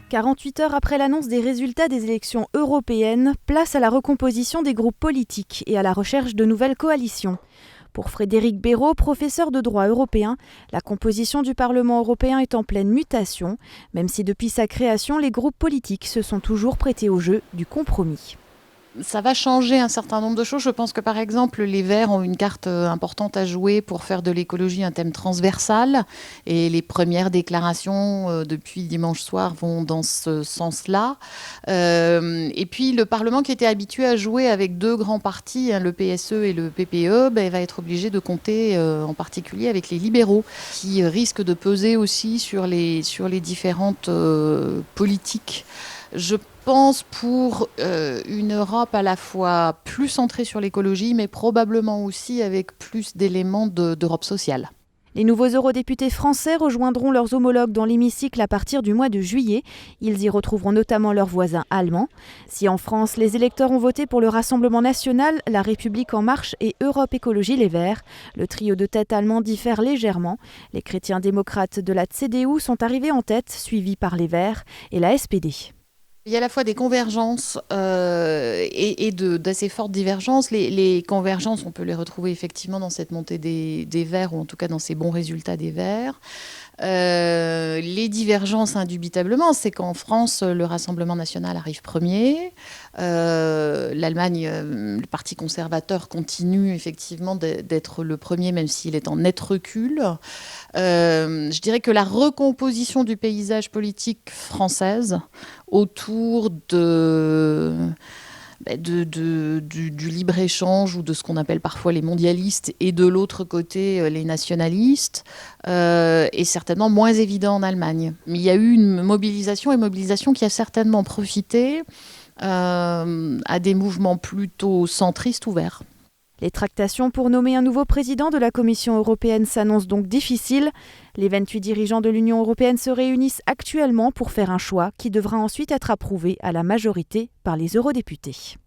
48 heures après l'annonce des résultats des élections européennes, place à la recomposition des groupes politiques et à la recherche de nouvelles coalitions. Pour Frédéric Béraud, professeur de droit européen, la composition du Parlement européen est en pleine mutation, même si depuis sa création, les groupes politiques se sont toujours prêtés au jeu du compromis. Ça va changer un certain nombre de choses. Je pense que par exemple, les Verts ont une carte importante à jouer pour faire de l'écologie un thème transversal. Et les premières déclarations depuis dimanche soir vont dans ce sens-là. Et puis le Parlement qui était habitué à jouer avec deux grands partis, le PSE et le PPE, va être obligé de compter en particulier avec les libéraux qui risquent de peser aussi sur les différentes politiques. Je pense pour une Europe à la fois plus centrée sur l'écologie, mais probablement aussi avec plus d'éléments d'Europe sociale. Les nouveaux eurodéputés français rejoindront leurs homologues dans l'hémicycle à partir du mois de juillet. Ils y retrouveront notamment leurs voisins allemands. Si en France, les électeurs ont voté pour le Rassemblement national, La République en marche et Europe Écologie Les Verts, le trio de tête allemand diffère légèrement. Les chrétiens démocrates de la CDU sont arrivés en tête, suivis par les Verts et la SPD. Il y a à la fois des convergences et d'assez fortes divergences. Les convergences, on peut les retrouver effectivement dans cette montée des Verts, ou en tout cas dans ces bons résultats des Verts. Les divergences, indubitablement, c'est qu'en France, le Rassemblement national arrive premier. L'Allemagne, le Parti conservateur, continue effectivement d'être le premier, même s'il est en net recul. Je dirais que la recomposition du paysage politique française autour du libre-échange ou de ce qu'on appelle parfois les mondialistes et de l'autre côté les nationalistes est certainement moins évident en Allemagne. Mais il y a eu une mobilisation qui a certainement profité à des mouvements plutôt centristes ouverts. Les tractations pour nommer un nouveau président de la Commission européenne s'annoncent donc difficiles. Les 28 dirigeants de l'Union européenne se réunissent actuellement pour faire un choix qui devra ensuite être approuvé à la majorité par les eurodéputés.